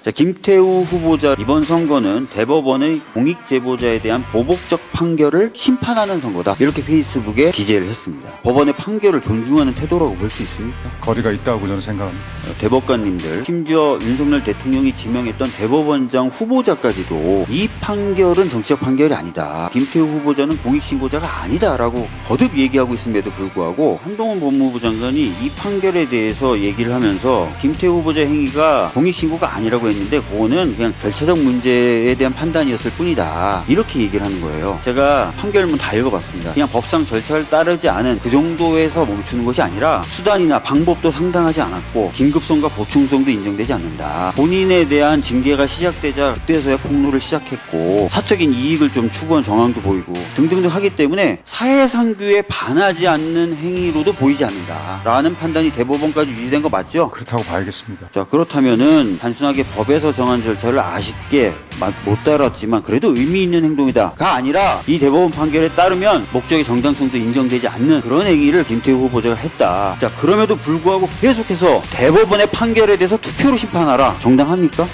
자, 김태우 후보자 이번 선거는 대법원의 공익제보자에 대한 보복적 판결을 심판하는 선거다. 이렇게 페이스북에 기재를 했습니다. 법원의 판결을 존중하는 태도라고 볼 수 있습니까? 거리가 있다고 저는 생각합니다. 대법관님들, 심지어 윤석열 대통령이 지명했던 대법원장 후보자까지도 이 판결은 정치적 판결이 아니다. 김태우 후보자는 공익신고자가 아니다라고 거듭 얘기하고 있음에도 불구하고 한동훈 법무부 장관이 이 판결에 대해서 얘기를 하면서 김태우 후보자 행위가 공익신고가 아니라고 했는데 그거는 그냥 절차적 문제에 대한 판단이었을 뿐이다. 이렇게 얘기를 하는 거예요. 제가 판결문 다 읽어봤습니다. 그냥 법상 절차를 따르지 않은 그 정도에서 멈추는 것이 아니라 수단이나 방법도 상당하지 않았고 긴급성과 보충성도 인정되지 않는다. 본인에 대한 징계가 시작되자 그때서야 폭로를 시작했고 사적인 이익을 좀 추구한 정황도 보이고 등등등 하기 때문에 사회상규에 반하지 않는 행위로도 보이지 않는다. 라는 판단이 대법원까지 유지된 거 맞죠? 그렇다고 봐야겠습니다. 자, 그렇다면은 단순하게 법에서 정한 절차를 아쉽게 못 따랐지만 그래도 의미 있는 행동이다가 아니라 이 대법원 판결에 따르면 목적의 정당성도 인정되지 않는 그런 행위를 김태우 후보자가 했다. 자, 그럼에도 불구하고 계속해서 대법원의 판결에 대해서 투표로 심판하라. 정당합니까?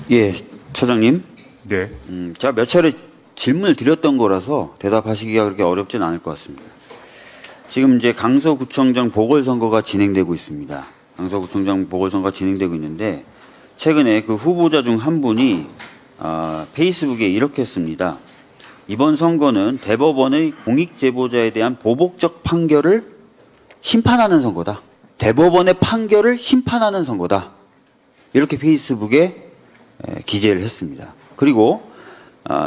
예, 처장님. 네. 제가 몇 차례 질문을 드렸던 거라서 대답하시기가 그렇게 어렵진 않을 것 같습니다. 지금 이제 강서구청장 보궐선거가 진행되고 있습니다. 강서구청장 보궐선거가 진행되고 있는데 최근에 그 후보자 중 한 분이 페이스북에 이렇게 씁니다. 이번 선거는 대법원의 공익제보자에 대한 보복적 판결을 심판하는 선거다. 대법원의 판결을 심판하는 선거다. 이렇게 페이스북에 기재를 했습니다. 그리고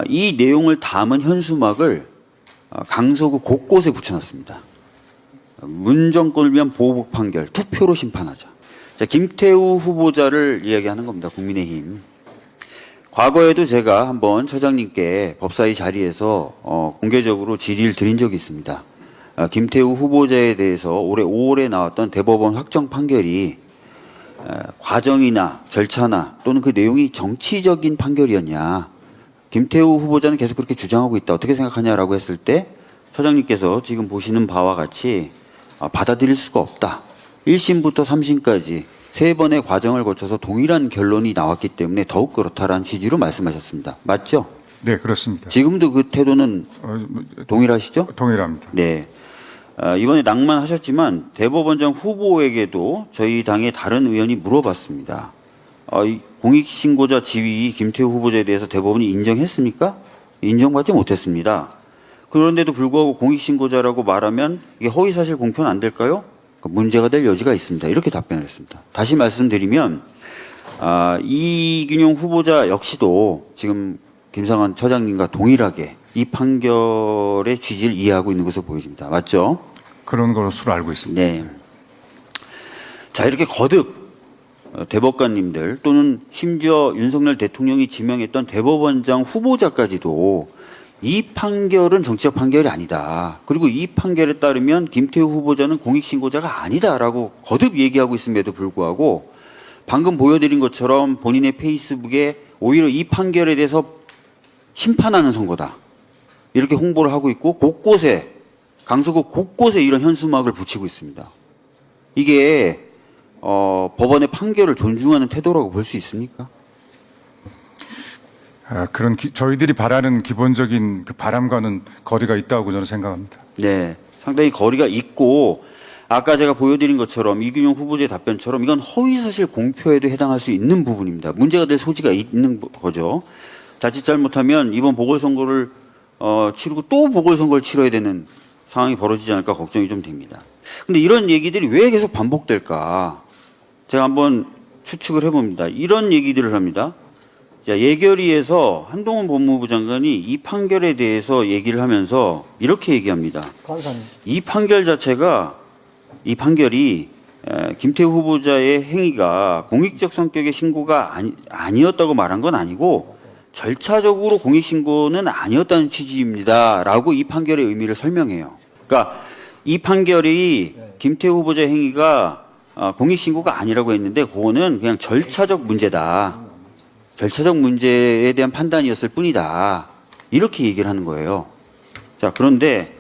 이 내용을 담은 현수막을 강서구 곳곳에 붙여놨습니다. 문정권을 위한 보복 판결, 투표로 심판하자. 자, 김태우 후보자를 이야기하는 겁니다. 국민의힘. 과거에도 제가 한번 처장님께 법사위 자리에서 공개적으로 질의를 드린 적이 있습니다. 김태우 후보자에 대해서 올해 5월에 나왔던 대법원 확정 판결이 과정이나 절차나 또는 그 내용이 정치적인 판결이었냐. 김태우 후보자는 계속 그렇게 주장하고 있다. 어떻게 생각하냐라고 했을 때 처장님께서 지금 보시는 바와 같이 받아들일 수가 없다. 1심부터 3심까지 3번의 과정을 거쳐서 동일한 결론이 나왔기 때문에 더욱 그렇다라는 취지로 말씀하셨습니다. 맞죠? 네, 그렇습니다. 지금도 그 태도는 동일하시죠? 동일합니다. 네. 이번에 낭만하셨지만 대법원장 후보에게도 저희 당의 다른 의원이 물어봤습니다. 공익신고자 지위 김태우 후보자에 대해서 대법원이 인정했습니까? 인정받지 못했습니다. 그런데도 불구하고 공익신고자라고 말하면 이게 허위사실 공표는 안 될까요? 문제가 될 여지가 있습니다. 이렇게 답변을 했습니다. 다시 말씀드리면 이균용 후보자 역시도 지금 김상환 처장님과 동일하게 이 판결의 취지를 이해하고 있는 것으로 보여집니다. 맞죠? 그런 것으로 알고 있습니다. 네. 자, 이렇게 거듭 대법관님들 또는 심지어 윤석열 대통령이 지명했던 대법원장 후보자까지도 이 판결은 정치적 판결이 아니다. 그리고 이 판결에 따르면 김태우 후보자는 공익신고자가 아니다라고 거듭 얘기하고 있음에도 불구하고 방금 보여드린 것처럼 본인의 페이스북에 오히려 이 판결에 대해서 심판하는 선거다. 이렇게 홍보를 하고 있고 곳곳에 강서구 곳곳에 이런 현수막을 붙이고 있습니다. 이게 법원의 판결을 존중하는 태도라고 볼 수 있습니까? 저희들이 바라는 기본적인 그 바람과는 거리가 있다고 저는 생각합니다. 네, 상당히 거리가 있고 아까 제가 보여드린 것처럼 이균용 후보자의 답변처럼 이건 허위사실 공표에도 해당할 수 있는 부분입니다. 문제가 될 소지가 있는 거죠. 자칫 잘못하면 이번 보궐선거를 치르고 또 보궐선거를 치러야 되는 상황이 벌어지지 않을까 걱정이 좀 됩니다. 근데 이런 얘기들이 왜 계속 반복될까? 제가 한번 추측을 해봅니다. 이런 얘기들을 합니다. 자, 예결위에서 한동훈 법무부 장관이 이 판결에 대해서 얘기를 하면서 이렇게 얘기합니다. 관사님. 이 판결이 김태우 후보자의 행위가 공익적 성격의 신고가 아니었다고 말한 건 아니고 절차적으로 공익신고는 아니었다는 취지입니다. 라고 이 판결의 의미를 설명해요. 그러니까 이 판결이 김태우 후보자의 행위가 공익신고가 아니라고 했는데 그거는 그냥 절차적 문제다. 절차적 문제에 대한 판단이었을 뿐이다. 이렇게 얘기를 하는 거예요. 자, 그런데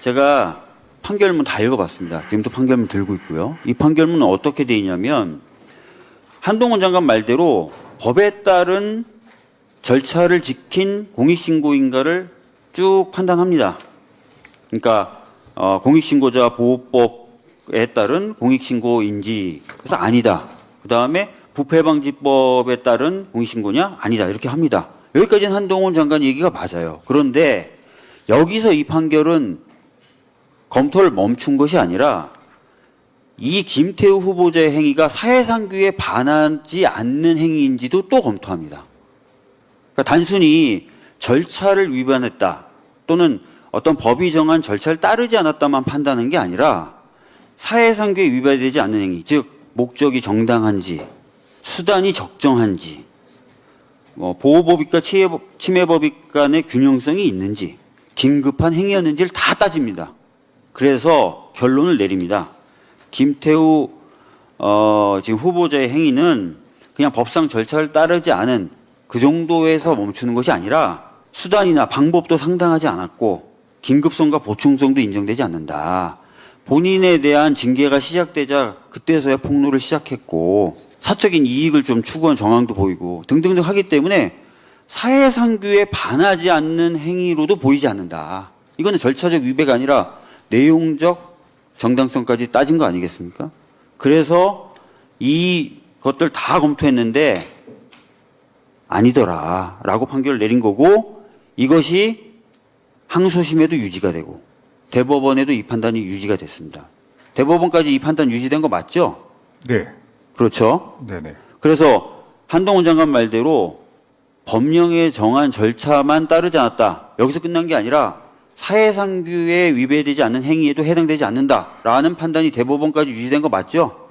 제가 판결문 다 읽어봤습니다. 지금도 판결문 들고 있고요. 이 판결문은 어떻게 돼 있냐면 한동훈 장관 말대로 법에 따른 절차를 지킨 공익신고인가를 쭉 판단합니다. 그러니까 공익신고자 보호법에 따른 공익신고인지 그래서 아니다. 그 다음에 부패방지법에 따른 공익신고냐? 아니다. 이렇게 합니다. 여기까지는 한동훈 장관 얘기가 맞아요. 그런데 여기서 이 판결은 검토를 멈춘 것이 아니라 이 김태우 후보자의 행위가 사회상규에 반하지 않는 행위인지도 또 검토합니다. 그러니까 단순히 절차를 위반했다 또는 어떤 법이 정한 절차를 따르지 않았다만 판단하는 게 아니라 사회상규에 위반되지 않는 행위, 즉 목적이 정당한지 수단이 적정한지 보호법익과 침해법익 간의 균형성이 있는지 긴급한 행위였는지를 다 따집니다. 그래서 결론을 내립니다. 김태우 지금 후보자의 행위는 그냥 법상 절차를 따르지 않은 그 정도에서 멈추는 것이 아니라 수단이나 방법도 상당하지 않았고 긴급성과 보충성도 인정되지 않는다. 본인에 대한 징계가 시작되자 그때서야 폭로를 시작했고 사적인 이익을 좀 추구한 정황도 보이고 등등등 하기 때문에 사회상규에 반하지 않는 행위로도 보이지 않는다. 이거는 절차적 위배가 아니라 내용적 정당성까지 따진 거 아니겠습니까? 그래서 이것들 다 검토했는데 아니더라라고 판결을 내린 거고 이것이 항소심에도 유지가 되고 대법원에도 이 판단이 유지가 됐습니다. 대법원까지 이 판단 유지된 거 맞죠? 네. 그렇죠? 네네. 그래서 한동훈 장관 말대로 법령에 정한 절차만 따르지 않았다. 여기서 끝난 게 아니라 사회상규에 위배되지 않는 행위에도 해당되지 않는다라는 판단이 대법원까지 유지된 거 맞죠?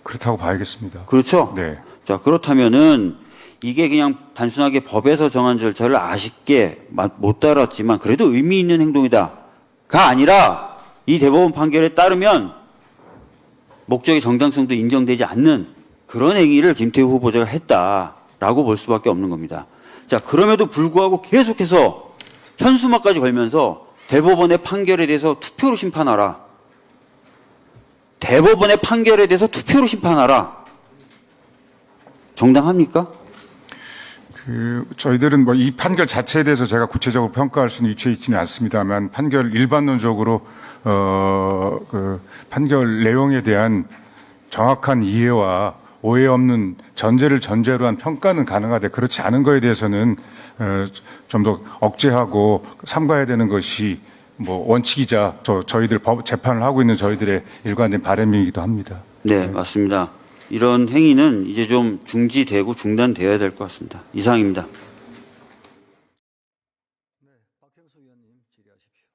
그렇다고 봐야겠습니다. 그렇죠? 네. 자, 그렇다면은 이게 그냥 단순하게 법에서 정한 절차를 아쉽게 못 따랐지만 그래도 의미 있는 행동이다가 아니라 이 대법원 판결에 따르면 목적의 정당성도 인정되지 않는 그런 행위를 김태우 후보자가 했다라고 볼 수밖에 없는 겁니다. 자, 그럼에도 불구하고 계속해서 현수막까지 걸면서 대법원의 판결에 대해서 투표로 심판하라. 대법원의 판결에 대해서 투표로 심판하라. 정당합니까? 저희들은 뭐 이 판결 자체에 대해서 제가 구체적으로 평가할 수는 위치해 있지는 않습니다만 판결 일반론적으로 그 판결 내용에 대한 정확한 이해와 오해 없는 전제를 전제로 한 평가는 가능하되 그렇지 않은 거에 대해서는 좀 더 억제하고 삼가해야 되는 것이 뭐 원칙이자 저희들 재판을 하고 있는 저희들의 일관된 바람이기도 합니다. 네, 맞습니다. 이런 행위는 이제 좀 중지되고 중단되어야 될 것 같습니다. 이상입니다. 박형수 의원님 질의하십시오.